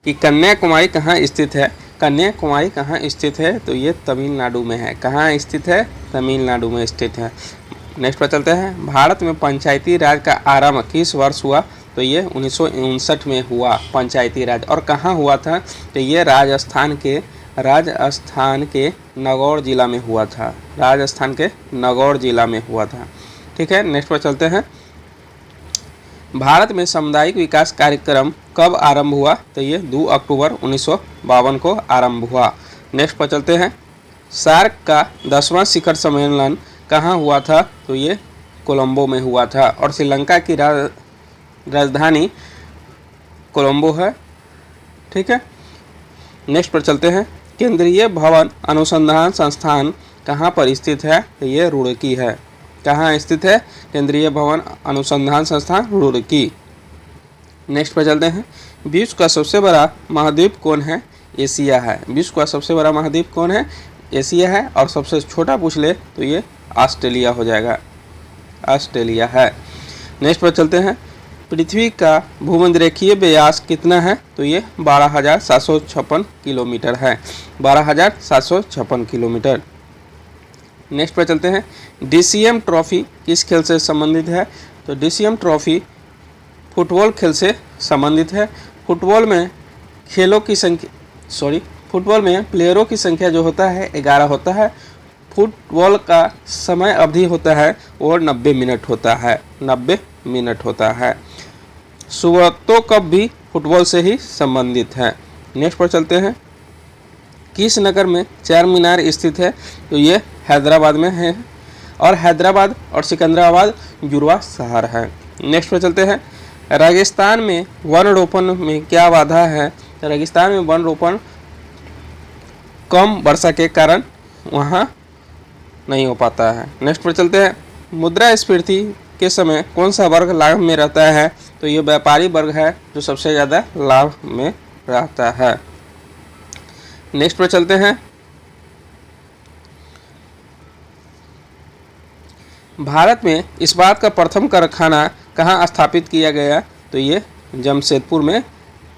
कि कन्याकुमारी कहाँ स्थित है। कन्याकुमारी कहाँ स्थित है, तो ये तमिलनाडु में है। कहाँ स्थित है, तमिलनाडु में स्थित है। नेक्स्ट पर चलते हैं, भारत में पंचायती राज का आरंभ किस वर्ष हुआ, तो ये 1959 में हुआ पंचायती राज। और कहाँ हुआ था, तो ये राजस्थान के नागौर जिला में हुआ था। राजस्थान के नागौर जिला में हुआ था। ठीक है, नेक्स्ट पर चलते हैं, भारत में सामुदायिक विकास कार्यक्रम कब आरंभ हुआ, तो ये 2 अक्टूबर 1952 को आरंभ हुआ। नेक्स्ट पर चलते हैं, सार्क का 10वां शिखर सम्मेलन कहाँ हुआ था, तो ये कोलंबो में हुआ था। और श्रीलंका की राजधानी कोलंबो है। ठीक है, नेक्स्ट पर चलते हैं, केंद्रीय भवन अनुसंधान संस्थान कहाँ पर स्थित है, तो ये रुड़की है। कहाँ स्थित है, केंद्रीय भवन अनुसंधान संस्थान रुड़की। नेक्स्ट पर चलते हैं, विश्व का सबसे बड़ा महाद्वीप कौन है, एशिया है। विश्व का सबसे बड़ा महाद्वीप कौन है, एशिया है। और सबसे छोटा पूछ ले तो ये ऑस्ट्रेलिया हो जाएगा, ऑस्ट्रेलिया है। नेक्स्ट पर चलते हैं, पृथ्वी का भूमध्यरेखीय व्यास कितना है, तो ये 12,756 किलोमीटर है। 12,756 किलोमीटर। नेक्स्ट पर चलते हैं, DCM ट्रॉफी किस खेल से संबंधित है, तो DCM ट्रॉफी फुटबॉल खेल से संबंधित है। फुटबॉल में फुटबॉल में प्लेयरों की संख्या जो होता है 11 होता है। फुटबॉल का समय अवधि होता है वो 90 मिनट होता है, 90 मिनट होता है। सुब्रतो कप भी फुटबॉल से ही संबंधित है। नेक्स्ट पर चलते हैं, किस नगर में चार मीनार स्थित है, तो ये हैदराबाद में है। और हैदराबाद और सिकंदराबाद जुड़वा शहर है। नेक्स्ट पर चलते हैं, रेगिस्तान में वन रोपण में क्या बाधा है, तो रेगिस्तान में वन रोपण कम वर्षा के कारण वहाँ नहीं हो पाता है। नेक्स्ट पर चलते हैं, मुद्रास्फीति के समय कौन सा वर्ग लाभ में रहता है, तो ये व्यापारी वर्ग है जो सबसे ज़्यादा लाभ में रहता है। नेक्स्ट पर चलते हैं, भारत में इस्पात का प्रथम कारखाना कहाँ स्थापित किया गया, तो ये जमशेदपुर में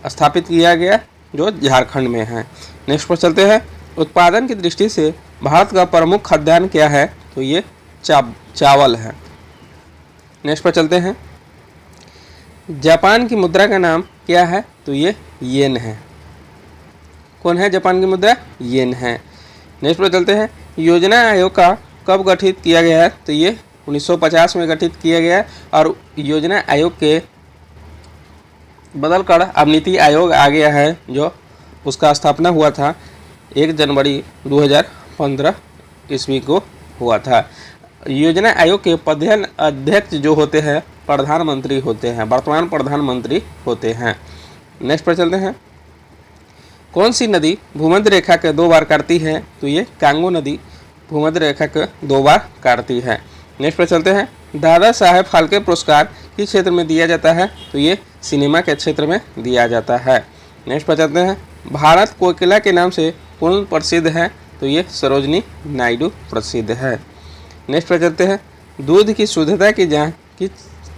स्थापित किया गया जो झारखंड में है। नेक्स्ट पर चलते हैं, उत्पादन की दृष्टि से भारत का प्रमुख खाद्यान्न क्या है, तो ये चावल है। नेक्स्ट पर चलते हैं, जापान की मुद्रा का नाम क्या है, तो ये येन है। कौन है जापान की मुद्रा, येन है। नेक्स्ट पर चलते हैं, योजना आयोग का कब गठित किया गया है, तो ये 1950 में गठित किया गया है। और योजना आयोग के बदलकर अब नीति आयोग आ गया है, जो उसका स्थापना हुआ था 1 जनवरी 2015 ईस्वी को हुआ था। योजना आयोग के प्रधान अध्यक्ष जो होते हैं प्रधानमंत्री होते हैं, वर्तमान प्रधानमंत्री होते हैं। नेक्स्ट पर चलते हैं, कौन सी नदी भूमध्य रेखा के 2 बार काटती है, तो ये कांगो नदी भूमध्य रेखा के 2 बार काटती है। नेक्स्ट पर चलते हैं, दादा साहेब फाल्के पुरस्कार किस क्षेत्र में दिया जाता है, तो ये सिनेमा के क्षेत्र में दिया जाता है। नेक्स्ट पर चलते हैं, भारत कोकिला के नाम से कौन प्रसिद्ध है, तो ये सरोजनी नायडू प्रसिद्ध है। नेक्स्ट पर चलते हैं, दूध की शुद्धता की जांच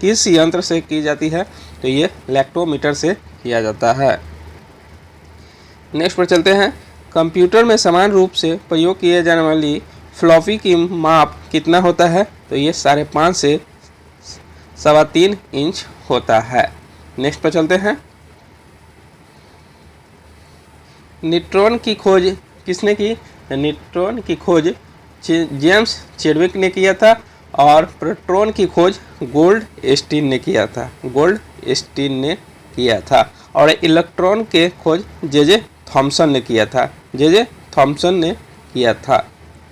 किस यंत्र से की जाती है, तो ये लैक्टोमीटर से किया जाता है। नेक्स्ट पर चलते हैं, कंप्यूटर में समान रूप से प्रयोग किए जाने वाली फ्लॉपी की माप कितना होता है, तो ये 5.5 से 3.25 इंच होता है। नेक्स्ट पर चलते हैं, न्यूट्रॉन की खोज किसने की, न्यूट्रॉन की खोज जेम्स चैडविक ने किया था। और प्रोटॉन की खोज गोल्डस्टीन ने किया था, गोल्डस्टीन ने किया था। और इलेक्ट्रॉन के खोज जे थॉमसन ने किया था, जे थॉमसन ने किया था।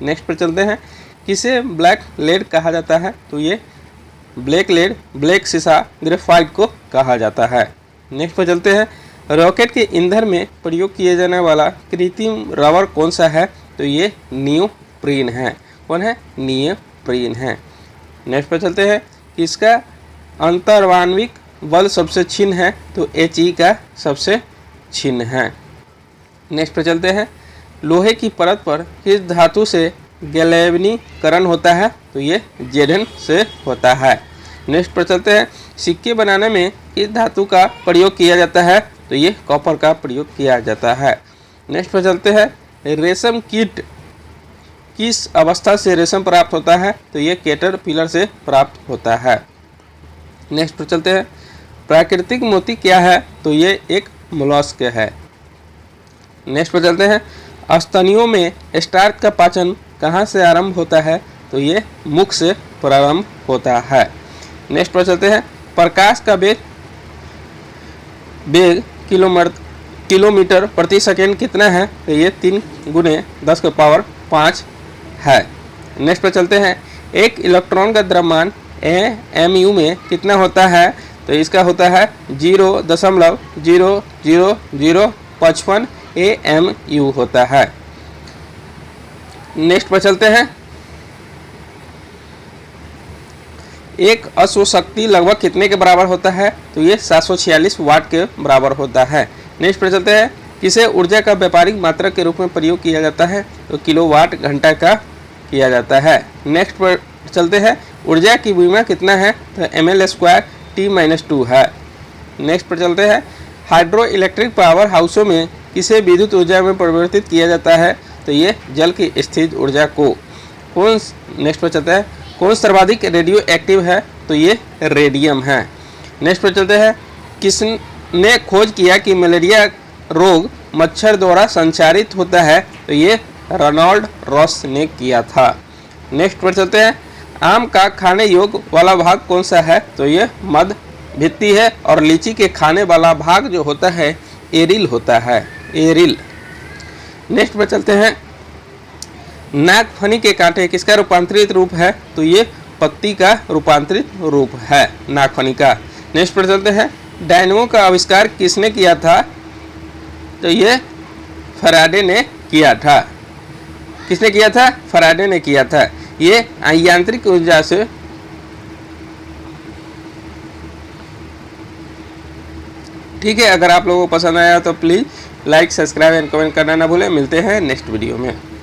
नेक्स्ट पर चलते हैं, किसे ब्लैक लेड कहा जाता है, तो ये ब्लैक लेड, ब्लैक शीशा ग्रेफाइट को कहा जाता है। नेक्स्ट पर चलते हैं, रॉकेट के ईंधन में प्रयोग किए जाने वाला कृत्रिम रबर कौन सा है, तो ये नियोप्रीन है। कौन है, नियोप्रीन है। नेक्स्ट पर चलते हैं, किसका अंतर्वान्विक बल सबसे क्षीण है, तो He का सबसे क्षीण है। नेक्स्ट पर चलते हैं, लोहे की परत पर किस धातु से गैल्वेनीकरण होता है, तो ये Zn से होता है। नेक्स्ट पर चलते हैं, सिक्के बनाने में किस धातु का प्रयोग किया जाता है, तो तो ये कॉपर का प्रयोग किया जाता है। नेक्स्ट पर चलते हैं, रेशम कीट किस अवस्था से रेशम प्राप्त होता है, तो ये कैटरपिलर से प्राप्त होता है। नेक्स्ट पर चलते हैं, प्राकृतिक मोती क्या है, तो ये एक मोलस्क है। नेक्स्ट पर चलते हैं, स्तनियों में स्टार्च का पाचन कहाँ से आरंभ होता है, तो ये मुख से प्रारंभ होता है। नेक्स्ट पर चलते हैं, प्रकाश का वेग किलोमीटर प्रति सेकेंड कितना है, तो ये 3 गुने 10⁵ है। नेक्स्ट पर चलते हैं, एक इलेक्ट्रॉन का द्रव्यमान mu में कितना होता है, तो इसका होता है 0.00055 AMU होता है। नेक्स्ट पर चलते हैं, एक अश्व शक्ति लगभग कितने के बराबर होता है, तो ये 746 वाट के बराबर होता है। नेक्स्ट पर चलते हैं, किसे ऊर्जा का व्यापारिक मात्रक के रूप में प्रयोग किया जाता है, तो किलोवाट घंटा का किया जाता है। नेक्स्ट पर चलते हैं, ऊर्जा की विमा कितना है, तो ml² T-2 है। नेक्स्ट पर चलते हैं, हाइड्रो इलेक्ट्रिक पावर हाउसों में किसे विद्युत ऊर्जा में परिवर्तित किया जाता है, तो ये जल की स्थित ऊर्जा को। नेक्स्ट पर चलते हैं, कौन सर्वाधिक रेडियो एक्टिव है, तो ये रेडियम है। नेक्स्ट पर चलते हैं, किसने खोज किया कि मलेरिया रोग मच्छर द्वारा संचारित होता है, तो ये रोनाल्ड रॉस ने किया था। नेक्स्ट पर चलते हैं, आम का खाने योग्य वाला भाग कौन सा है, तो ये मध्य भित्ति है, और लीची के खाने वाला भाग जो होता है एरिल होता है, एरिल। नेक्स्ट पर चलते हैं, नागफनी के कांटे किसका रूपांतरित रूप है, तो ये पत्ती का रूपांतरित रूप है नागफनी का। नेक्स्ट पर चलते हैं, डायनेमो का आविष्कार किसने किया था, तो ये फैराडे ने किया था। किसने किया था, फैराडे ने किया था। ये यांत्रिक ऊर्जा से ठीक है। अगर आप लोगों को पसंद आया तो please like, subscribe and comment करना ना भूलें। मिलते हैं नेक्स्ट वीडियो में।